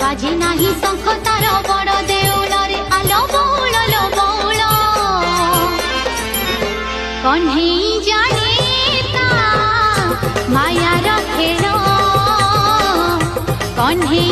बाजे नाही शंख तार बड़ देउल रे आलो बौल लो बौल कन्हई जाने ता मायार खेल कन्हई